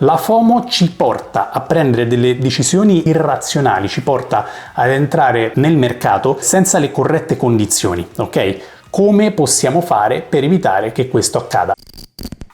La FOMO ci porta a prendere delle decisioni irrazionali, ci porta ad entrare nel mercato senza le corrette condizioni, ok? Come possiamo fare per evitare che questo accada?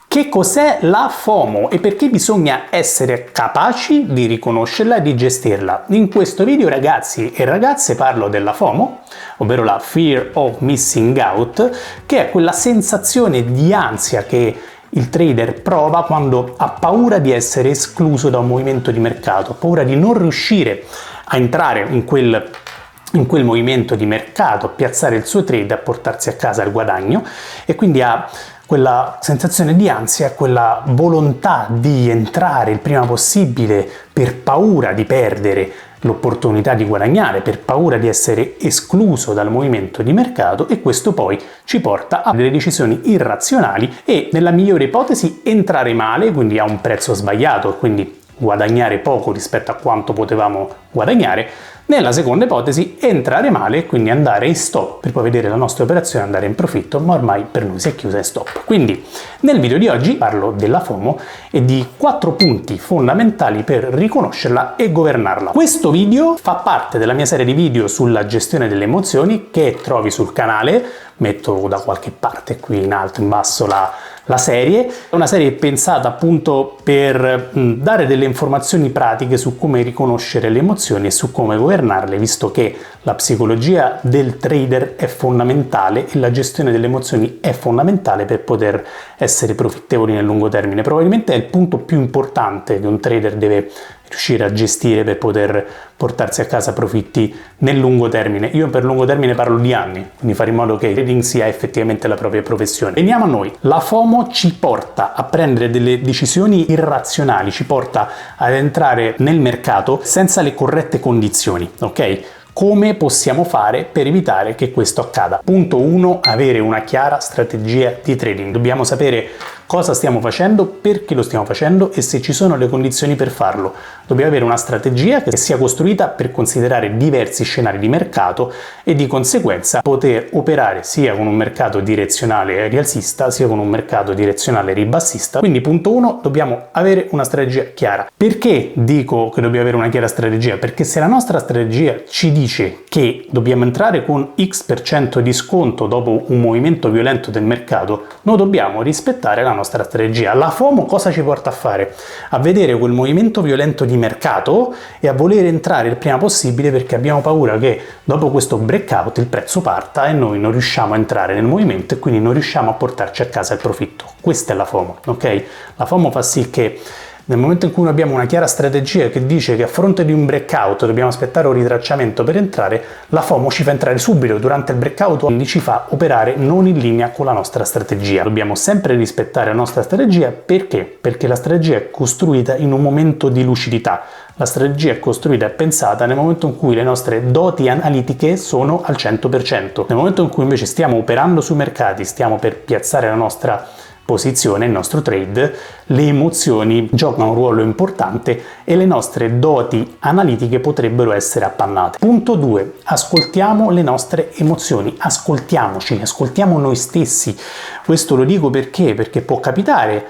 Che cos'è la FOMO e perché bisogna essere capaci di riconoscerla e di gestirla? In questo video, ragazzi e ragazze, parlo della FOMO, ovvero la Fear of Missing Out, che è quella sensazione di ansia che il trader prova quando ha paura di essere escluso da un movimento di mercato, ha paura di non riuscire a entrare in quel movimento di mercato, a piazzare il suo trade, a portarsi a casa il guadagno, e quindi ha quella sensazione di ansia, quella volontà di entrare il prima possibile per paura di perdere l'opportunità di guadagnare, per paura di essere escluso dal movimento di mercato, e questo poi ci porta a delle decisioni irrazionali e, nella migliore ipotesi, entrare male, quindi a un prezzo sbagliato, quindi guadagnare poco rispetto a quanto potevamo guadagnare. Nella seconda ipotesi, entrare male e quindi andare in stop per poi vedere la nostra operazione andare in profitto, ma ormai per noi si è chiusa in stop. Quindi nel video di oggi parlo della FOMO e di 4 punti fondamentali per riconoscerla e governarla. Questo video fa parte della mia serie di video sulla gestione delle emozioni che trovi sul canale, metto da qualche parte qui in alto, in basso la serie. È una serie pensata appunto per dare delle informazioni pratiche su come riconoscere le emozioni e su come governarle, visto che la psicologia del trader è fondamentale e la gestione delle emozioni è fondamentale per poter essere profittevoli nel lungo termine. Probabilmente è il punto più importante che un trader deve riuscire a gestire per poter portarsi a casa profitti nel lungo termine. Io per lungo termine parlo di anni, quindi fare in modo che il trading sia effettivamente la propria professione. Veniamo a noi. La FOMO ci porta a prendere delle decisioni irrazionali, ci porta ad entrare nel mercato senza le corrette condizioni, ok? Come possiamo fare per evitare che questo accada? Punto 1. Avere una chiara strategia di trading. Dobbiamo sapere cosa stiamo facendo, perché lo stiamo facendo e se ci sono le condizioni per farlo. Dobbiamo avere una strategia che sia costruita per considerare diversi scenari di mercato e di conseguenza poter operare sia con un mercato direzionale rialzista sia con un mercato direzionale ribassista. Quindi punto 1, dobbiamo avere una strategia chiara. Perché dico che dobbiamo avere una chiara strategia? Perché se la nostra strategia ci dice che dobbiamo entrare con X% di sconto dopo un movimento violento del mercato, noi dobbiamo rispettare la nostra strategia. La FOMO cosa ci porta a fare? A vedere quel movimento violento di mercato e a voler entrare il prima possibile perché abbiamo paura che dopo questo breakout il prezzo parta e noi non riusciamo a entrare nel movimento e quindi non riusciamo a portarci a casa il profitto. Questa è la FOMO, ok? La FOMO fa sì che nel momento in cui noi abbiamo una chiara strategia che dice che a fronte di un breakout dobbiamo aspettare un ritracciamento per entrare, la FOMO ci fa entrare subito durante il breakout, quindi ci fa operare non in linea con la nostra strategia. Dobbiamo sempre rispettare la nostra strategia. Perché? Perché la strategia è costruita in un momento di lucidità. La strategia è costruita e pensata nel momento in cui le nostre doti analitiche sono al 100%. Nel momento in cui invece stiamo operando sui mercati, stiamo per piazzare la nostra posizione, il nostro trade, le emozioni giocano un ruolo importante e le nostre doti analitiche potrebbero essere appannate. Punto 2. Ascoltiamo le nostre emozioni, ascoltiamoci, ascoltiamo noi stessi. Questo lo dico perché? Perché può capitare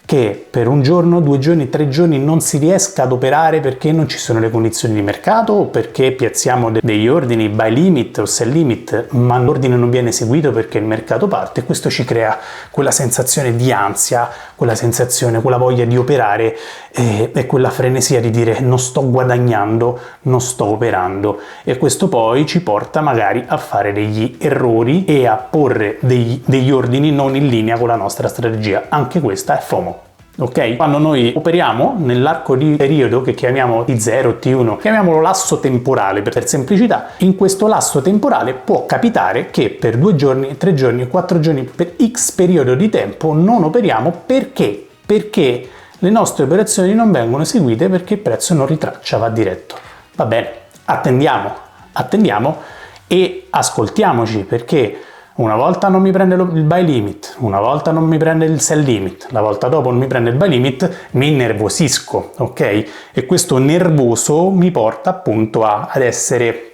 che per un giorno, 2 giorni, 3 giorni non si riesca ad operare perché non ci sono le condizioni di mercato o perché piazziamo degli ordini buy limit o sell limit, ma l'ordine non viene eseguito perché il mercato parte, e questo ci crea quella sensazione di ansia, quella sensazione, quella voglia di operare e quella frenesia di dire non sto guadagnando, non sto operando, e questo poi ci porta magari a fare degli errori e a porre degli ordini non in linea con la nostra strategia. Anche questa è FOMO. Ok? Quando noi operiamo nell'arco di periodo che chiamiamo T0, T1, chiamiamolo lasso temporale per semplicità, in questo lasso temporale può capitare che per 2 giorni, 3 giorni, 4 giorni, per X periodo di tempo non operiamo. Perché? Perché le nostre operazioni non vengono eseguite perché il prezzo non ritraccia, va diretto. Va bene, attendiamo e ascoltiamoci, perché una volta non mi prende il buy limit, una volta non mi prende il sell limit, la volta dopo non mi prende il buy limit, mi innervosisco, ok? E questo nervoso mi porta appunto ad essere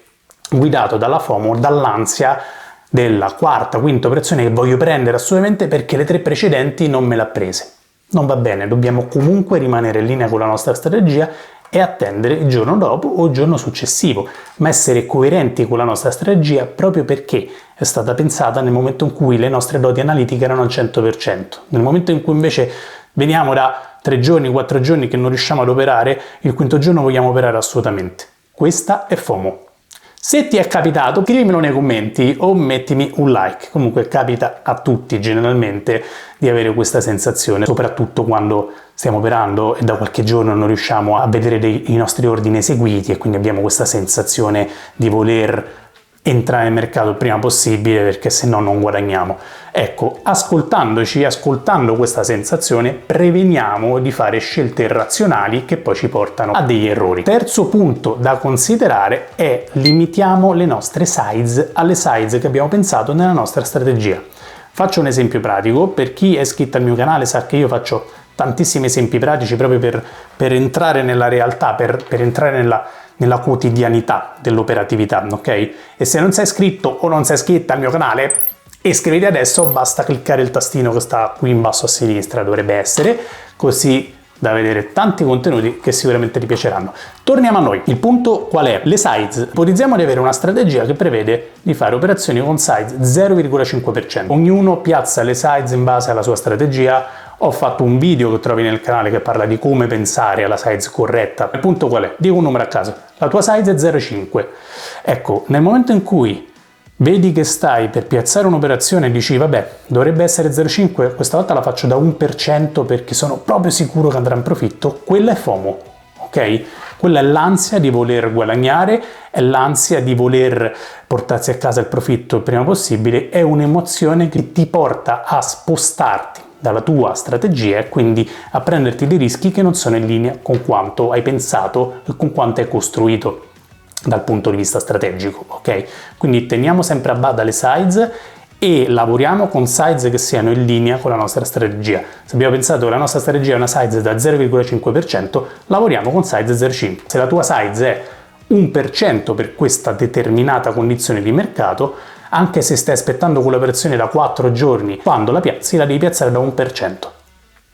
guidato dalla FOMO, dall'ansia della quarta, quinta operazione che voglio prendere assolutamente perché le 3 precedenti non me l'ha prese. Non va bene, dobbiamo comunque rimanere in linea con la nostra strategia e attendere il giorno dopo o il giorno successivo, ma essere coerenti con la nostra strategia proprio perché è stata pensata nel momento in cui le nostre doti analitiche erano al 100%. Nel momento in cui invece veniamo da 3 giorni, 4 giorni che non riusciamo ad operare, il quinto giorno vogliamo operare assolutamente. Questa è FOMO. Se ti è capitato, scrivimelo nei commenti o mettimi un like. Comunque capita a tutti generalmente di avere questa sensazione, soprattutto quando stiamo operando e da qualche giorno non riusciamo a vedere i nostri ordini eseguiti e quindi abbiamo questa sensazione di voler entrare nel mercato il prima possibile perché se no non guadagniamo. Ecco, ascoltando questa sensazione, preveniamo di fare scelte irrazionali che poi ci portano a degli errori. Terzo punto da considerare è limitiamo le nostre size alle size che abbiamo pensato nella nostra strategia. Faccio un esempio pratico, per chi è iscritto al mio canale sa che io faccio tantissimi esempi pratici proprio per entrare nella realtà, per entrare nella quotidianità dell'operatività, ok? E se non sei iscritto o non sei iscritta al mio canale, iscriviti adesso, basta cliccare il tastino che sta qui in basso a sinistra, dovrebbe essere, così da vedere tanti contenuti che sicuramente ti piaceranno. Torniamo a noi. Il punto qual è? Le size. Ipotizziamo di avere una strategia che prevede di fare operazioni con size 0,5%. Ognuno piazza le size in base alla sua strategia. Ho fatto un video che trovi nel canale che parla di come pensare alla size corretta. Il punto qual è? Dico un numero a caso. La tua size è 0,5. Ecco, nel momento in cui vedi che stai per piazzare un'operazione e dici vabbè, dovrebbe essere 0,5, questa volta la faccio da 1% perché sono proprio sicuro che andrà in profitto, quella è FOMO, ok? Quella è l'ansia di voler guadagnare, è l'ansia di voler portarsi a casa il profitto il prima possibile, è un'emozione che ti porta a spostarti dalla tua strategia e quindi a prenderti dei rischi che non sono in linea con quanto hai pensato e con quanto hai costruito dal punto di vista strategico, ok? Quindi teniamo sempre a bada le size e lavoriamo con size che siano in linea con la nostra strategia. Se abbiamo pensato che la nostra strategia è una size da 0,5%, lavoriamo con size 0,5. Se la tua size è 1% per questa determinata condizione di mercato, anche se stai aspettando quell'operazione da 4 giorni, quando la piazzi la devi piazzare da 1%,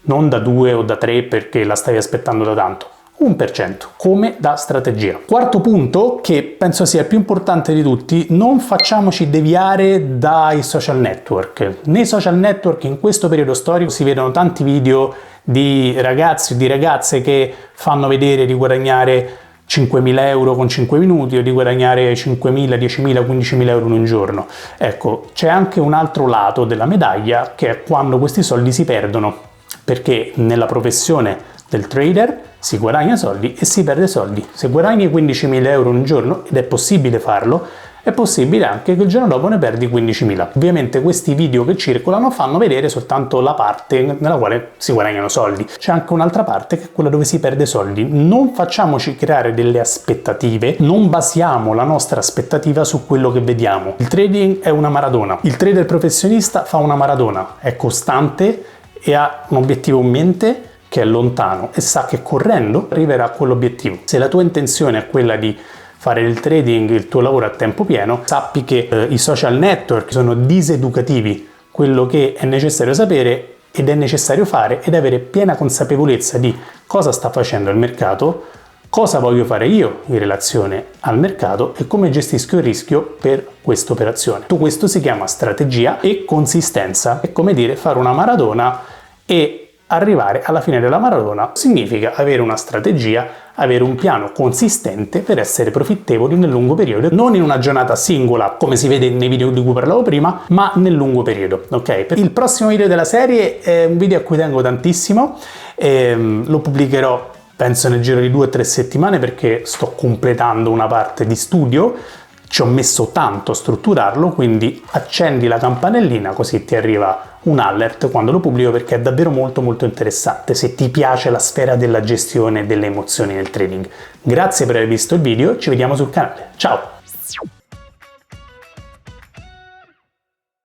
non da 2 o da 3 perché la stavi aspettando da tanto. 1%, come da strategia. Quarto punto, che penso sia il più importante di tutti, non facciamoci deviare dai social network. Nei social network in questo periodo storico si vedono tanti video di ragazzi o di ragazze che fanno vedere di guadagnare 5.000 euro con 5 minuti o di guadagnare 5.000, 10.000, 15.000 euro in un giorno. Ecco, c'è anche un altro lato della medaglia che è quando questi soldi si perdono, perché nella professione del trader si guadagna soldi e si perde soldi. Se guadagni 15.000 euro in un giorno, ed è possibile farlo, è possibile anche che il giorno dopo ne perdi 15.000. Ovviamente questi video che circolano fanno vedere soltanto la parte nella quale si guadagnano soldi. C'è anche un'altra parte che è quella dove si perde soldi. Non facciamoci creare delle aspettative, non basiamo la nostra aspettativa su quello che vediamo. Il trading è una maratona. Il trader professionista fa una maratona, è costante e ha un obiettivo in mente che è lontano e sa che correndo arriverà a quell'obiettivo. Se la tua intenzione è quella di fare il trading il tuo lavoro a tempo pieno, sappi che i social network sono diseducativi. Quello che è necessario sapere ed è necessario fare ed avere piena consapevolezza di cosa sta facendo il mercato, cosa voglio fare io in relazione al mercato e come gestisco il rischio per questa operazione. Tutto questo si chiama strategia e consistenza. È come dire fare una maratona e arrivare alla fine della maratona significa avere una strategia, avere un piano consistente per essere profittevoli nel lungo periodo, non in una giornata singola come si vede nei video di cui parlavo prima, ma nel lungo periodo, ok? Il prossimo video della serie è un video a cui tengo tantissimo, lo pubblicherò penso nel giro di 2 o 3 settimane perché sto completando una parte di studio. Ci ho messo tanto a strutturarlo, quindi accendi la campanellina così ti arriva un alert quando lo pubblico perché è davvero molto interessante se ti piace la sfera della gestione delle emozioni nel trading. Grazie per aver visto il video, ci vediamo sul canale. Ciao!